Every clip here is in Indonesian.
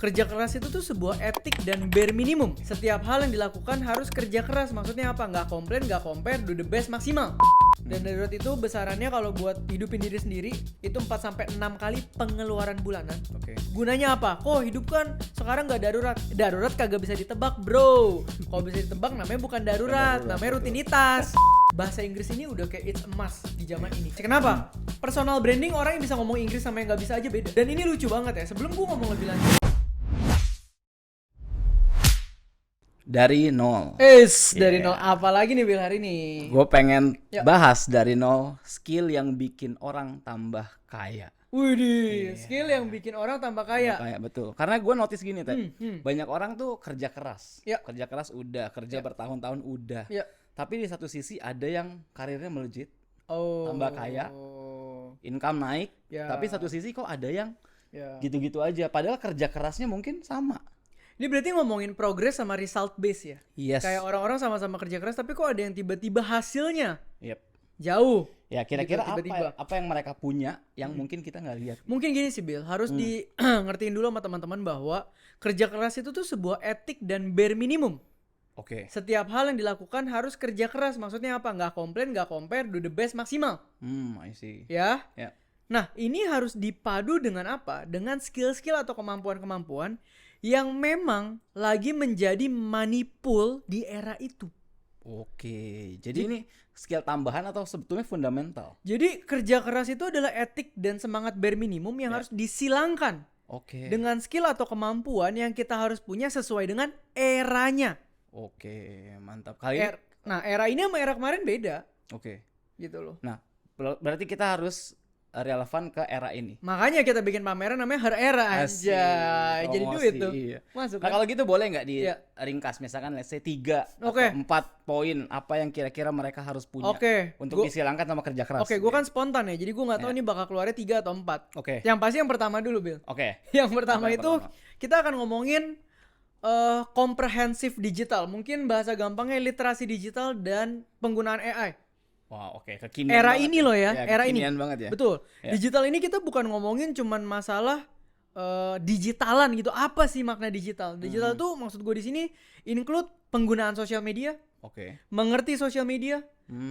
Kerja keras itu tuh sebuah etik dan bare minimum. Setiap hal yang dilakukan harus kerja keras. Maksudnya apa? Nggak komplain, nggak compare, do the best maksimal. Dan darurat itu besarannya kalau buat hidupin diri sendiri itu 4-6 kali pengeluaran bulanan. Oke. Gunanya apa? Kok hidup kan sekarang nggak darurat? Darurat kagak bisa ditebak, bro. Kalau bisa ditebak namanya bukan darurat, namanya rutinitas. Bahasa Inggris ini udah kayak it's a must di zaman ini. Kenapa? Personal branding orang yang bisa ngomong Inggris sama yang nggak bisa aja beda. Dan ini lucu banget ya. Sebelum gua ngomong lebih lanjut. Dari nol. Dari nol apa lagi nih Bil hari ini? Gue pengen Ya. bahas dari nol skill yang bikin orang tambah kaya. Widih, skill yang bikin orang tambah kaya. Kayak betul. Karena gue notice gini, Teh. Hmm. Banyak orang tuh kerja keras. Ya. Kerja keras udah, kerja bertahun-tahun udah. Ya. Tapi di satu sisi ada yang karirnya melejit, Oh. tambah kaya. income naik, Ya. tapi satu sisi kok ada yang Ya. gitu-gitu aja. Padahal kerja kerasnya mungkin sama. Ini berarti ngomongin progress sama result base ya? Yes. Kayak orang-orang sama-sama kerja keras tapi kok ada yang tiba-tiba hasilnya Yep. jauh. Ya kira-kira Gitu, tiba-tiba. apa yang mereka punya yang mungkin kita nggak lihat. Mungkin gini sih Bill, harus di ngertiin dulu sama teman-teman bahwa kerja keras itu tuh sebuah etik dan bare minimum. Oke. Setiap hal yang dilakukan harus kerja keras. Maksudnya apa? Nggak komplain, nggak compare, do the best maksimal. I see. Ya. Ya. Nah, ini harus dipadu dengan apa? Dengan skill-skill atau kemampuan-kemampuan yang memang lagi menjadi money pool di era itu. Oke. Jadi ini skill tambahan atau sebetulnya fundamental? Jadi kerja keras itu adalah etik dan semangat bare minimum yang harus disilangkan Oke. dengan skill atau kemampuan yang kita harus punya sesuai dengan eranya. Oke, mantap. Kali ini Nah, era ini sama era kemarin beda oke. gitu loh. Nah, berarti kita harus relevan ke era ini. Makanya kita bikin pameran namanya Her Era Asik, aja. Jadi promosi, duit tuh. iya. Masuk Nah, kan? kalau gitu boleh nggak Iya. diringkas misalkan let's say 3 Oke. atau 4 poin apa yang kira-kira mereka harus punya Oke. untuk Gua- disilangkan sama kerja keras. Oke, gue kan spontan ya. Jadi gue nggak tahu Iya. nih bakal keluarnya 3 atau 4. Oke. Yang pasti yang pertama dulu, Bill. Oke. Yang pertama Apa yang itu pertama? kita akan ngomongin komprehensif digital. Mungkin bahasa gampangnya literasi digital dan penggunaan AI. Wah, oke. Kekinian Era banget ini loh ya, era ini. kekinian banget ya. Betul. Ya. Digital ini kita bukan ngomongin cuman masalah digitalan gitu. Apa sih makna digital? Digital tuh maksud gue di sini include penggunaan sosial media, Oke. mengerti sosial media,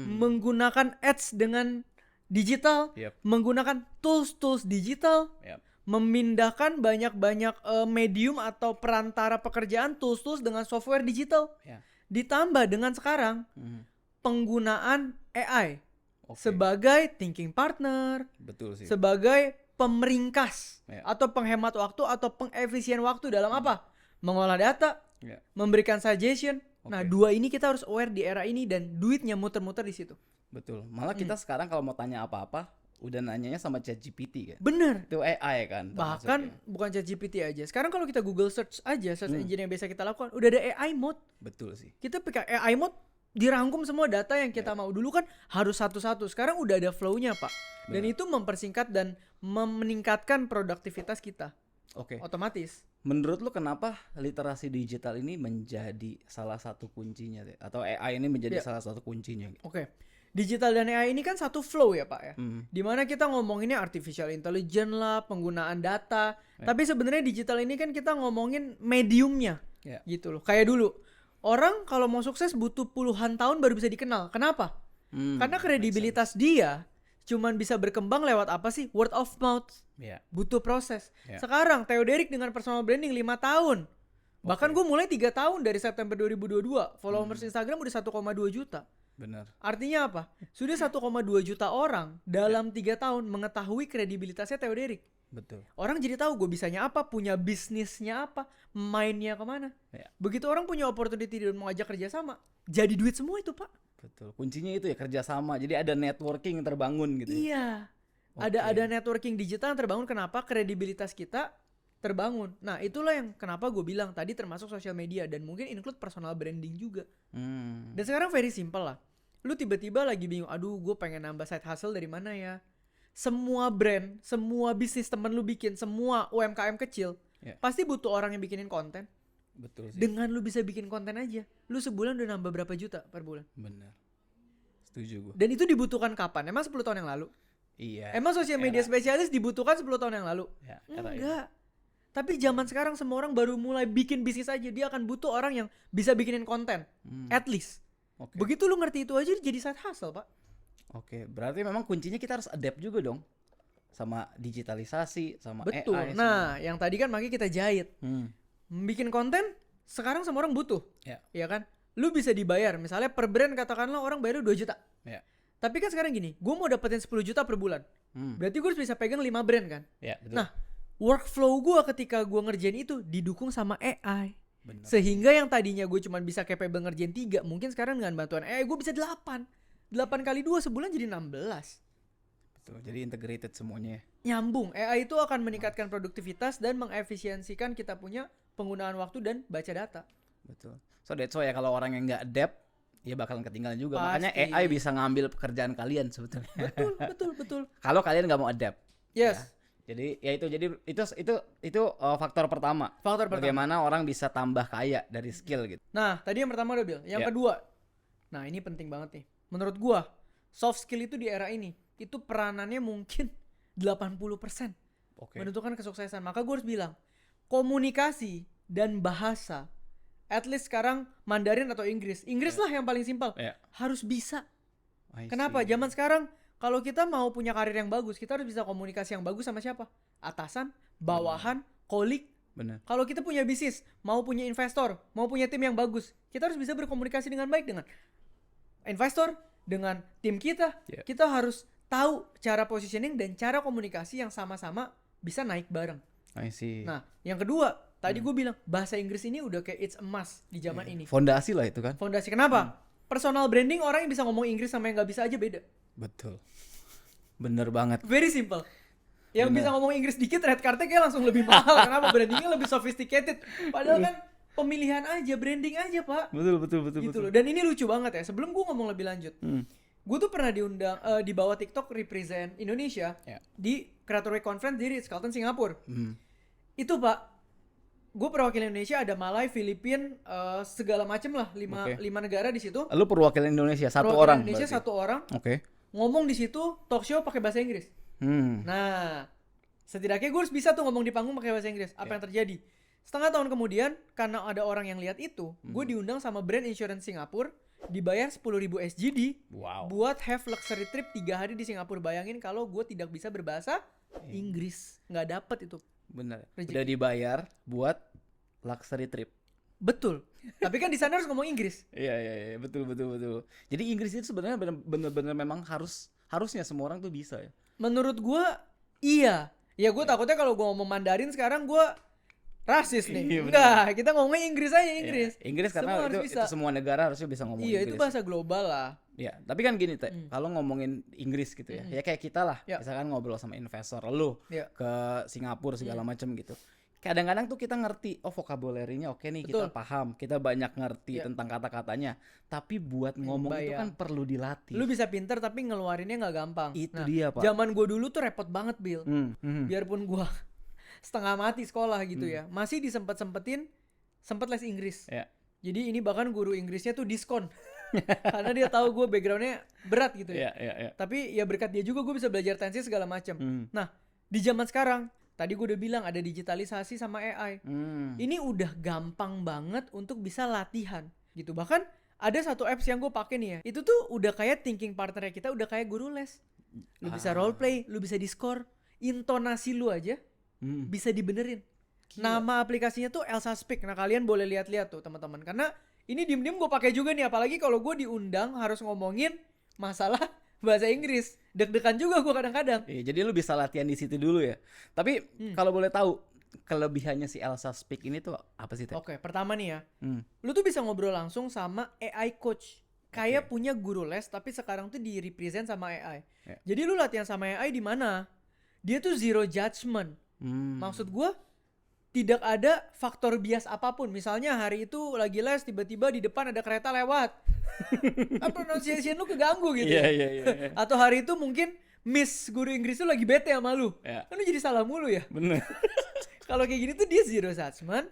menggunakan ads dengan digital, Yep. menggunakan tools-tools digital, Yep. memindahkan banyak-banyak medium atau perantara pekerjaan tools-tools dengan software digital. Ya. Ditambah dengan sekarang Hmm. penggunaan AI Oke. sebagai thinking partner, Betul sih. sebagai pemeringkas Ya. atau penghemat waktu atau pengefisien waktu dalam apa? Mengolah data, Ya. memberikan suggestion. Nah, Oke. 2 ini kita harus aware di era ini dan duitnya muter-muter di situ. Betul. Malah kita sekarang kalau mau tanya apa-apa udah nanyanya sama ChatGPT kan. Bener. Itu AI kan. Bahkan termasuknya. bukan ChatGPT aja. Sekarang kalau kita Google search aja, search engine yang biasa kita lakukan, udah ada AI mode. Betul sih. Kita pakai AI mode, dirangkum semua data yang kita mau. Dulu kan harus satu-satu. Sekarang udah ada flow-nya, Pak. Dan itu mempersingkat dan meningkatkan produktivitas kita. Oke. Otomatis. Menurut lu kenapa literasi digital ini menjadi salah satu kuncinya Teh? Atau AI ini menjadi Ya. salah satu kuncinya? Oke. Digital dan AI ini kan satu flow ya, Pak ya. Hmm. Dimana kita ngomonginnya artificial intelligence lah, penggunaan data. Tapi sebenarnya digital ini kan kita ngomongin mediumnya. Ya. Gitu loh. Kayak dulu. Orang kalau mau sukses butuh puluhan tahun baru bisa dikenal. Kenapa? Karena kredibilitas dia cuman bisa berkembang lewat apa sih? Word of mouth. Ya. Butuh proses. Ya. Sekarang Theo Derrick dengan personal branding 5 tahun. Bahkan gue mulai 3 tahun dari September 2022. Followers Instagram udah 1,2 juta. Benar. Artinya apa? Sudah 1,2 juta orang dalam 3 tahun mengetahui kredibilitasnya Theo Derrick. Betul. Orang jadi tahu gue bisanya apa, punya bisnisnya apa, mainnya kemana. Ya. Begitu orang punya opportunity dan mau ajak kerja sama, jadi duit semua itu, Pak. Betul. Kuncinya itu ya kerjasama. Jadi ada networking yang terbangun gitu. Ya? Iya. Ada networking digital yang terbangun. Kenapa? Kredibilitas kita terbangun. Nah, itulah yang kenapa gue bilang tadi termasuk sosial media dan mungkin include personal branding juga. Dan sekarang very simple lah. Lu tiba-tiba lagi bingung, aduh gue pengen nambah side hustle dari mana ya? Semua brand, semua bisnis temen lu bikin, semua UMKM kecil, Ya. pasti butuh orang yang bikinin konten. Betul sih. Dengan lu bisa bikin konten aja, lu sebulan udah nambah berapa juta per bulan? Benar. Setuju gue. Dan itu dibutuhkan kapan? Emang 10 tahun yang lalu? Iya. Emang sosial media Era- spesialis dibutuhkan 10 tahun yang lalu? Ya, era ini. Enggak. Tapi zaman sekarang semua orang baru mulai bikin bisnis aja, dia akan butuh orang yang bisa bikinin konten, at least. Begitu lu ngerti itu aja jadi side hustle, Pak. Berarti memang kuncinya kita harus adapt juga dong sama digitalisasi, sama Betul. AI. Nah, yang tadi kan makanya kita jahit. Bikin konten sekarang semua orang butuh. Ya kan? Lu bisa dibayar, misalnya per brand katakanlah orang bayar 2 juta. Tapi kan sekarang gini, gue mau dapetin 10 juta per bulan. Berarti gue harus bisa pegang 5 brand kan? Betul. Nah, workflow gue ketika gue ngerjain itu didukung sama AI. Sehingga yang tadinya gue cuma bisa capable ngerjain 3, mungkin sekarang dengan bantuan AI gue bisa 8. 8 kali 2 sebulan jadi 16. Betul, jadi integrated semuanya. Nyambung, AI itu akan meningkatkan produktivitas dan mengefisiensikan kita punya penggunaan waktu dan baca data. Betul. So that's why ya kalau orang yang nggak adapt, ya bakalan ketinggalan juga. Pasti. Makanya AI bisa ngambil pekerjaan kalian sebetulnya. Betul. Kalau kalian nggak mau adapt. Yes. Ya. Jadi itu faktor pertama. Bagaimana orang bisa tambah kaya dari skill gitu. Nah, tadi yang pertama udah bilang. Yang kedua. Nah, ini penting banget nih. Menurut gua, soft skill itu di era ini itu peranannya mungkin 80% menentukan kesuksesan. Maka gua harus bilang, komunikasi dan bahasa, at least sekarang Mandarin atau Inggris lah yang paling simpel, harus bisa. Kenapa? Zaman sekarang kalau kita mau punya karir yang bagus, kita harus bisa komunikasi yang bagus sama siapa? Atasan, bawahan, kolik. Kalau kita punya bisnis, mau punya investor, mau punya tim yang bagus, kita harus bisa berkomunikasi dengan baik dengan investor, dengan tim kita. Kita harus tahu cara positioning dan cara komunikasi yang sama-sama bisa naik bareng. Nah, yang kedua, tadi gue bilang bahasa Inggris ini udah kayak it's a must di zaman ini. Fondasi lah itu kan. Fondasi. Kenapa? Personal branding, orang yang bisa ngomong Inggris sama yang nggak bisa aja beda. Betul. Bener banget. Very simple. Yang bisa ngomong Inggris dikit, red card-nya kayak langsung lebih mahal. Kenapa? Brandingnya lebih sophisticated. Padahal kan pemilihan aja, branding aja, Pak. Betul. Gitu loh. Dan ini lucu banget ya. Sebelum gue ngomong lebih lanjut, gue tuh pernah diundang di bawah TikTok represent Indonesia di Creator Week Conference di Ritz-Carlton Singapura. Itu Pak, gue perwakilan Indonesia, ada Malai, Filipina, segala macem lah, 5 negara di situ. Lu perwakilan Indonesia satu orang. Indonesia berarti. satu orang. Ngomong di situ talk show pakai bahasa Inggris. Nah, setidaknya gue harus bisa tuh ngomong di panggung pakai bahasa Inggris. Apa yang terjadi? Setengah tahun kemudian, karena ada orang yang lihat itu, gue diundang sama brand insurance Singapura, dibayar 10.000 SGD buat have luxury trip 3 hari di Singapura. Bayangin kalau gue tidak bisa berbahasa Inggris, nggak dapet itu. Bener. Udah dibayar buat luxury trip. Betul. Tapi kan di sana harus ngomong Inggris. Iya, betul. Jadi Inggris itu sebenarnya benar-benar memang harusnya semua orang tuh bisa ya. Menurut gua iya. Ya gua takutnya kalau gua ngomong Mandarin sekarang gua rasis nih. Enggak, kita ngomongnya Inggris aja, Inggris. Inggris karena itu semua negara harusnya bisa ngomong Inggris. Iya, itu bahasa global lah. Ya, tapi kan gini kalau ngomongin Inggris gitu ya. Ya kayak kita lah, misalkan ngobrol sama investor lu ke Singapura segala macam gitu. Kadang-kadang tuh kita ngerti, vocabulary-nya oke nih, kita paham, kita banyak ngerti tentang kata-katanya. Tapi buat ngomong itu kan perlu dilatih. Lu bisa pinter tapi ngeluarinnya nggak gampang. Itu dia, Pak. Zaman gue dulu tuh repot banget, Bill. Biarpun gue setengah mati sekolah gitu ya, masih disempet-sempetin les Inggris. Jadi ini bahkan guru Inggrisnya tuh diskon. Karena dia tahu gue backgroundnya berat gitu ya. Tapi ya berkat dia juga gue bisa belajar tensi segala macam. Nah, di zaman sekarang, tadi gue udah bilang ada digitalisasi sama AI. Ini udah gampang banget untuk bisa latihan gitu. Bahkan ada satu apps yang gue pakai nih ya. Itu tuh udah kayak thinking partnernya kita, udah kayak guru les. Lu bisa role play, lu bisa di-score. Intonasi lu aja bisa dibenerin. Nama aplikasinya tuh Elsa Speak. Nah, kalian boleh lihat-lihat tuh teman-teman. Karena ini diem-diem gue pakai juga nih. Apalagi kalau gue diundang harus ngomongin masalah bahasa Inggris. Deg-degan juga gue kadang-kadang. Jadi lu bisa latihan di situ dulu ya. Tapi kalau boleh tahu kelebihannya si Elsa Speak ini tuh apa sih, Teh? Oke, pertama nih ya. Lu tuh bisa ngobrol langsung sama AI coach. Kayak punya guru les tapi sekarang tuh di represent sama AI. Jadi lu latihan sama AI di mana? Dia tuh zero judgment. Maksud gue tidak ada faktor bias apapun. Misalnya hari itu lagi les tiba-tiba di depan ada kereta lewat. Pronunciation lu keganggu gitu. Iya. Atau hari itu mungkin Miss guru Inggris tuh lagi bete sama lu. Kan lu jadi salah mulu ya. Bener. Kalau kayak gini tuh dia zero judgment.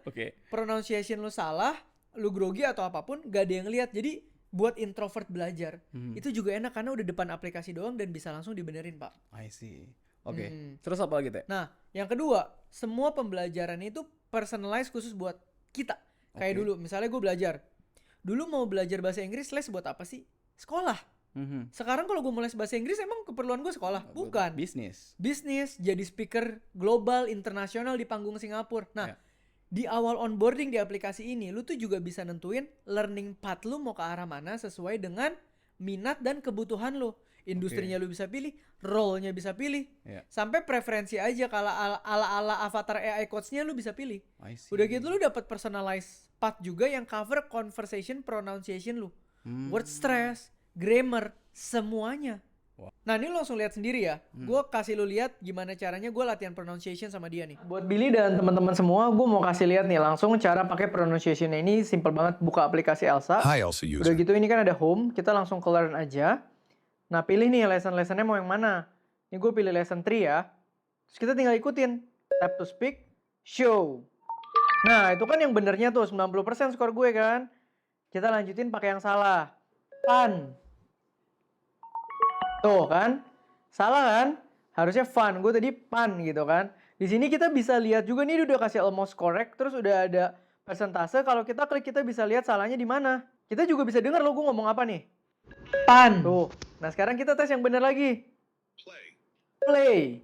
Pronunciation lu salah, lu grogi atau apapun, gak ada yang lihat. Jadi buat introvert belajar itu juga enak karena udah depan aplikasi doang dan bisa langsung dibenerin, Pak. I see. Oke. Terus apa lagi, Teh? Nah, yang kedua, semua pembelajaran itu personalized khusus buat kita. Kayak dulu, misalnya gue belajar. Dulu mau belajar bahasa Inggris, les buat apa sih? Sekolah. Sekarang kalau gue mau les bahasa Inggris, emang keperluan gue sekolah? Bukan. Bisnis, jadi speaker global, internasional di panggung Singapura. Nah, di awal onboarding di aplikasi ini, lu tuh juga bisa nentuin learning path lu mau ke arah mana sesuai dengan minat dan kebutuhan lu. Industrinya lu bisa pilih, role-nya bisa pilih, sampai preferensi aja kalau ala avatar AI coach-nya lu bisa pilih. Udah gitu lu dapat personalized path juga yang cover conversation pronunciation lu, word stress, grammar, semuanya. Nah ini lu langsung lihat sendiri ya. Gue kasih lu lihat gimana caranya gue latihan pronunciation sama dia nih. Buat Billy dan teman-teman semua, gue mau kasih lihat nih langsung cara pakai pronunciation-nya. Ini simple banget, buka aplikasi Elsa. Hi Elsa user. Udah gitu ini kan ada home, kita langsung ke learn aja. Nah pilih nih lesson-lessonnya mau yang mana. Ini gue pilih lesson 3 ya. Terus kita tinggal ikutin. Tap to speak, show. Nah itu kan yang benernya tuh 90% skor gue kan. Kita lanjutin pakai yang salah. Fun. Tuh kan. Salah kan? Harusnya fun. Gue tadi fun gitu kan. Di sini kita bisa lihat juga nih udah kasih almost correct. Terus udah ada persentase. Kalau kita klik kita bisa lihat salahnya di mana. Kita juga bisa dengar lo gue ngomong apa nih. Pan. Tuh. Nah sekarang kita tes yang benar lagi. Play.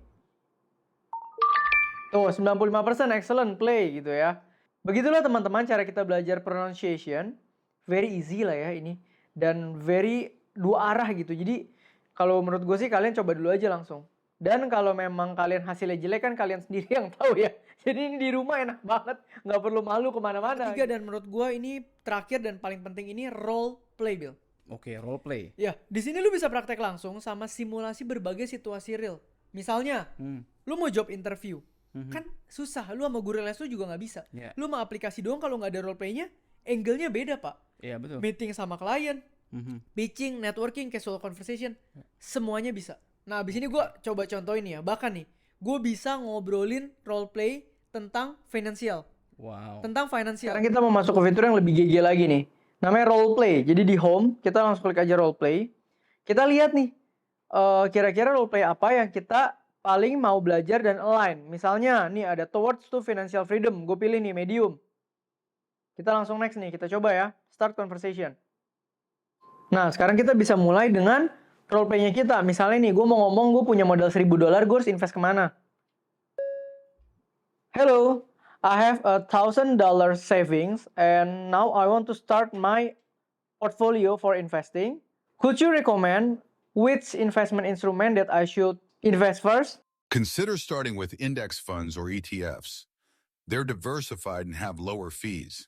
Tuh 95% excellent play gitu ya. Begitulah teman-teman cara kita belajar pronunciation. Very easy lah ya ini. Dan very dua arah gitu. Jadi kalau menurut gue sih kalian coba dulu aja langsung. Dan kalau memang kalian hasilnya jelek kan kalian sendiri yang tahu ya. Jadi ini di rumah enak banget. Nggak perlu malu kemana-mana. Ketiga dan menurut gue ini terakhir dan paling penting ini role play, Bill. Oke, role play. Ya, di sini lu bisa praktek langsung sama simulasi berbagai situasi real. Misalnya, lu mau job interview, kan susah. Lu sama guru les lu juga nggak bisa. Lu mau aplikasi doang kalau nggak ada role play-nya, angle-nya beda, Pak. Iya, betul. Meeting sama klien, pitching, networking, casual conversation, semuanya bisa. Nah, abis ini gue coba contohin ya. Bahkan nih, gue bisa ngobrolin role play tentang financial. Wow. Tentang financial. Sekarang kita mau masuk ke fitur yang lebih GG lagi nih. Namanya role play. Jadi di home, kita langsung klik aja role play. Kita lihat nih, kira-kira role play apa yang kita paling mau belajar dan align. Misalnya, nih ada towards to financial freedom. Gue pilih nih, medium. Kita langsung next nih, kita coba ya. Start conversation. Nah, sekarang kita bisa mulai dengan role play-nya kita. Misalnya nih, gue mau ngomong gue punya modal $1.000, gue harus invest kemana? Hello. I have $1,000 savings and now I want to start my portfolio for investing. Could you recommend which investment instrument that I should invest first? Consider starting with index funds or ETFs. They're diversified and have lower fees.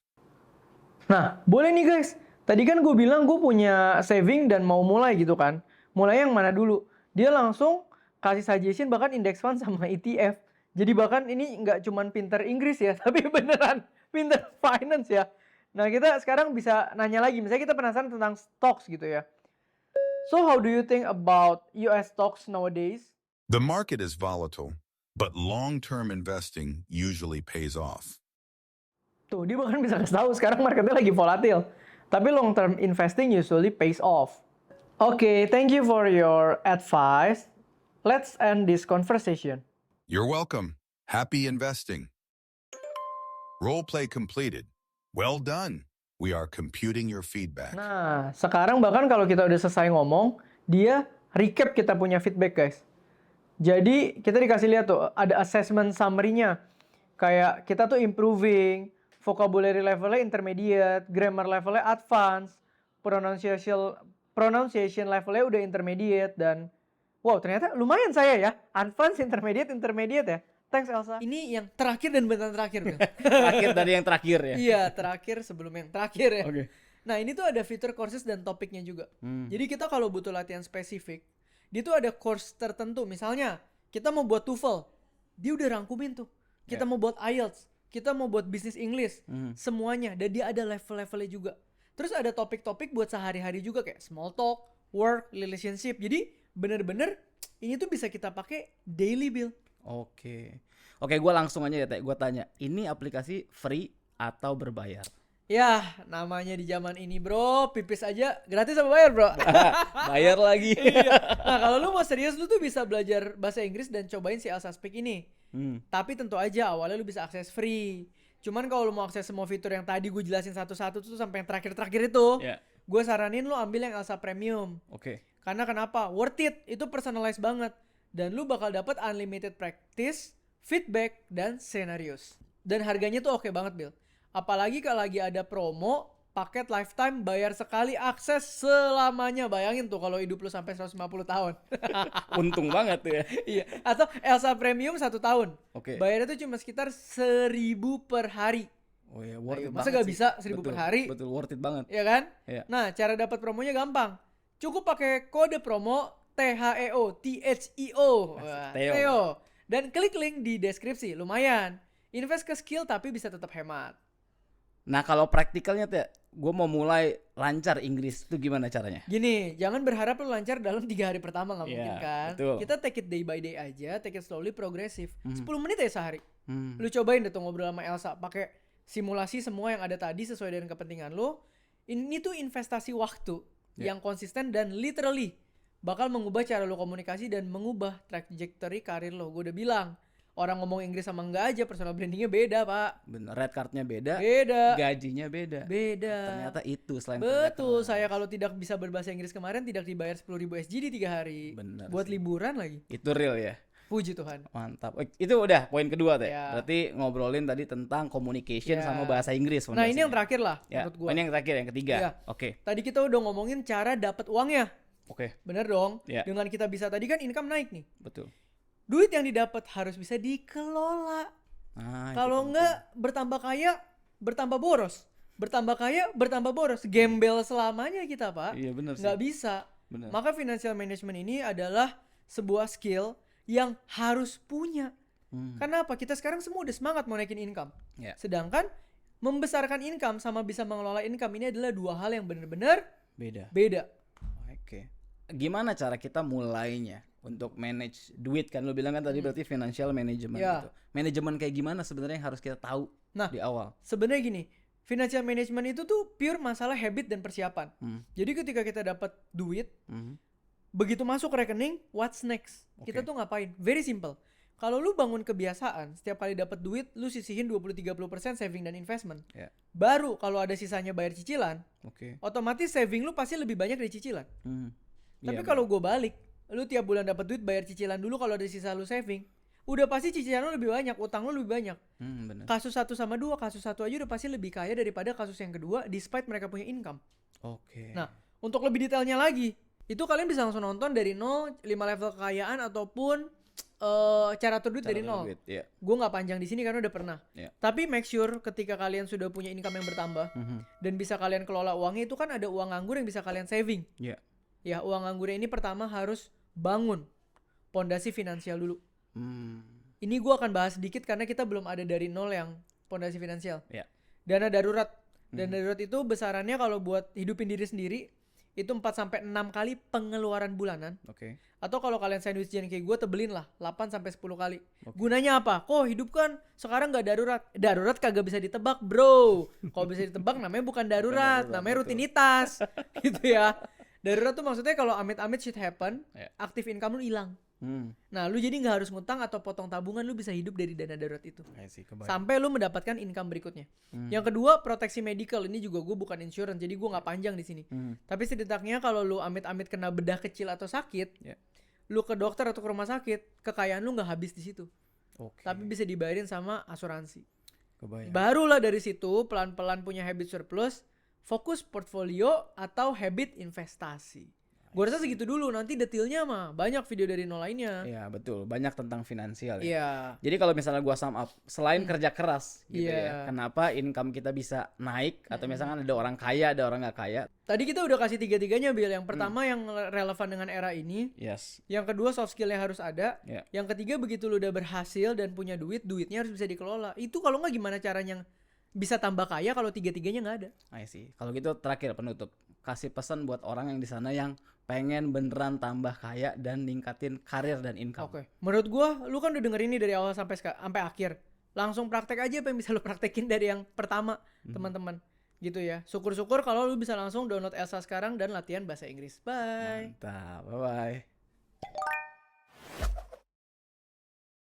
Nah, boleh nih guys. Tadi kan gue bilang gue punya saving dan mau mulai gitu kan. Mulai yang mana dulu? Dia langsung kasih suggestion bahkan index fund sama ETF. Jadi bahkan ini nggak cuma pinter Inggris ya, tapi beneran pinter finance ya. Nah kita sekarang bisa nanya lagi, misalnya kita penasaran tentang stocks gitu ya. So how do you think about US stocks nowadays? The market is volatile, but long-term investing usually pays off. Tuh dia bahkan bisa kasih tahu sekarang marketnya lagi volatil, tapi long-term investing usually pays off. Okay, thank you for your advice. Let's end this conversation. You're welcome. Happy investing. Role play completed. Well done. We are computing your feedback. Nah, sekarang bahkan kalau kita udah selesai ngomong, dia recap kita punya feedback, guys. Jadi, kita dikasih lihat tuh, ada assessment summary-nya. Kayak kita tuh improving, vocabulary levelnya intermediate, grammar levelnya advanced, pronunciation levelnya udah intermediate, dan wow, ternyata lumayan saya ya. Advance, intermediate ya. Thanks Elsa. Ini yang terakhir dan benar terakhir. Terakhir dari yang terakhir ya? Iya, terakhir sebelum yang terakhir ya. Okay. Nah, ini tuh ada fitur courses dan topiknya juga. Jadi kita kalau butuh latihan spesifik, dia tuh ada course tertentu. Misalnya, kita mau buat TOEFL, dia udah rangkumin tuh. Kita mau buat IELTS, kita mau buat business English, semuanya. Dan dia ada level-levelnya juga. Terus ada topik-topik buat sehari-hari juga kayak small talk, work, relationship. Jadi bener-bener ini tuh bisa kita pakai daily, Bill. Oke, gue langsung aja ya, Teh. Gue tanya, ini aplikasi free atau berbayar? Ya, namanya di zaman ini bro, pipis aja gratis apa bayar bro? Bayar lagi. Iya. Nah kalau lu mau serius, lu tuh bisa belajar bahasa Inggris dan cobain si Elsa Speak ini. Tapi tentu aja awalnya lu bisa akses free. Cuman kalau lu mau akses semua fitur yang tadi gue jelasin satu-satu tuh sampai yang terakhir-terakhir itu, gue saranin lu ambil yang Elsa Premium. Karena kenapa? Worth it, itu personalized banget. Dan lu bakal dapat unlimited practice, feedback, dan scenarios. Dan harganya tuh oke banget Bill. Apalagi kalau lagi ada promo, paket lifetime bayar sekali akses selamanya. Bayangin tuh kalau hidup lu sampai 150 tahun. Untung banget tuh ya. Iya. Atau Elsa Premium 1 tahun. Bayarnya tuh cuma sekitar 1.000 per hari. Oh ya, worth it masa banget gak bisa 1.000 per hari? Betul, worth it banget. Iya kan? Iya. Nah, cara dapat promonya gampang. Cukup pakai kode promo THEO, THEO. Theo. Dan klik link di deskripsi. Lumayan. Invest ke skill tapi bisa tetap hemat. Nah kalau praktikalnya tuh, gue mau mulai lancar Inggris itu gimana caranya? Gini, jangan berharap lo lancar dalam 3 hari pertama, gak mungkin kan. Betul. Kita take it day by day aja, take it slowly, progresif. 10 menit aja sehari. Lu cobain deh tuh ngobrol sama Elsa, pakai simulasi semua yang ada tadi sesuai dengan kepentingan lo. Ini tuh investasi waktu yang konsisten dan literally bakal mengubah cara lo komunikasi dan mengubah trajectory karir lo. Gue udah bilang, orang ngomong Inggris sama enggak aja personal brandingnya beda pak. Bener, red cardnya beda, gajinya beda. Ternyata itu selain betul, saya kalau tidak bisa berbahasa Inggris kemarin tidak dibayar 10.000 SGD 3 hari. Bener buat sih. Liburan lagi. Itu real ya. Puji Tuhan. Mantap. Itu udah poin kedua tuh. Berarti ngobrolin tadi tentang communication sama bahasa Inggris. Nah ini yang terakhir lah menurut gua. Ini yang terakhir, yang ketiga. Tadi kita udah ngomongin cara dapat uangnya. Bener dong. Dengan kita bisa tadi kan income naik nih. Betul. Duit yang didapat harus bisa dikelola. Kalau enggak bertambah kaya, bertambah boros. Bertambah kaya, bertambah boros. Gembel selamanya kita pak. Iya benar sih. Nggak bisa. Bener. Maka financial management ini adalah sebuah skill yang harus punya. Kenapa? Kita sekarang semua udah semangat mau naikin income. Sedangkan membesarkan income sama bisa mengelola income ini adalah dua hal yang benar-benar beda. Gimana cara kita mulainya? Untuk manage duit kan lo bilang kan tadi berarti financial management gitu. Manajemen kayak gimana sebenarnya yang harus kita tahu di awal? Sebenarnya gini, financial management itu tuh pure masalah habit dan persiapan. Jadi ketika kita dapat duit, begitu masuk rekening, what's next? Kita tuh ngapain? Very simple. Kalau lu bangun kebiasaan, setiap kali dapat duit, lu sisihin 20-30% saving dan investment. Baru kalau ada sisanya bayar cicilan, otomatis saving lu pasti lebih banyak dari cicilan. Tapi kalau gue balik, lu tiap bulan dapat duit bayar cicilan dulu, kalau ada sisa lu saving, udah pasti cicilan lu lebih banyak, utang lu lebih banyak. Kasus 1 sama 2, kasus 1 aja udah pasti lebih kaya daripada kasus yang kedua despite mereka punya income. Nah, untuk lebih detailnya lagi, itu kalian bisa langsung nonton dari 0, 5 level kekayaan ataupun cara atur duit dari 0. Gue nggak panjang di sini karena udah pernah. Tapi make sure ketika kalian sudah punya income yang bertambah dan bisa kalian kelola uangnya, itu kan ada uang nganggur yang bisa kalian saving. Ya, uang nganggurnya ini pertama harus bangun pondasi finansial dulu. Ini gue akan bahas sedikit karena kita belum ada dari 0 yang pondasi finansial. Dana darurat. Dana darurat itu besarannya kalau buat hidupin diri sendiri itu 4-6 kali pengeluaran bulanan. Atau kalau kalian sandwichian kayak gue, tebelin lah 8-10 kali. Gunanya apa? Kok hidup kan sekarang gak darurat. Darurat kagak bisa ditebak bro. Kalau bisa ditebak namanya bukan darurat, namanya rutinitas. Gitu ya. Darurat tuh maksudnya kalau amit-amit shit happen, aktif income lu hilang. Nah, lu jadi nggak harus ngutang atau potong tabungan, lu bisa hidup dari dana darurat itu. Sampai lu mendapatkan income berikutnya. Yang kedua, proteksi medical. Ini juga gue bukan insurance, jadi gue nggak panjang di sini. Tapi setidaknya kalau lu amit-amit kena bedah kecil atau sakit, lu ke dokter atau ke rumah sakit, kekayaan lu nggak habis di situ. Tapi bisa dibayarin sama asuransi. Barulah dari situ pelan-pelan punya habit surplus. Fokus portfolio atau habit investasi. Gue rasa segitu dulu, nanti detailnya mah banyak video dari 0 lainnya. Iya betul, banyak tentang finansial ya. Jadi kalau misalnya gue sum up, selain kerja keras gitu ya, kenapa income kita bisa naik? Atau misalkan ada orang kaya, ada orang gak kaya. Tadi kita udah kasih 3-tiganya Bill. Yang pertama yang relevan dengan era ini. Yang kedua soft skillnya harus ada. Yang ketiga begitu lu udah berhasil dan punya duit, duitnya harus bisa dikelola. Itu kalau gak gimana caranya bisa tambah kaya kalau 3-tiganya nggak ada. Kalau gitu terakhir penutup, kasih pesan buat orang yang di sana yang pengen beneran tambah kaya dan ningkatin karir dan income. Menurut gua, lu kan udah denger ini dari awal sampai akhir. Langsung praktek aja apa yang bisa lu praktekin dari yang pertama, teman-teman. Gitu ya. Syukur-syukur kalau lu bisa langsung download Elsa sekarang dan latihan bahasa Inggris. Bye. Mantap. Bye-bye.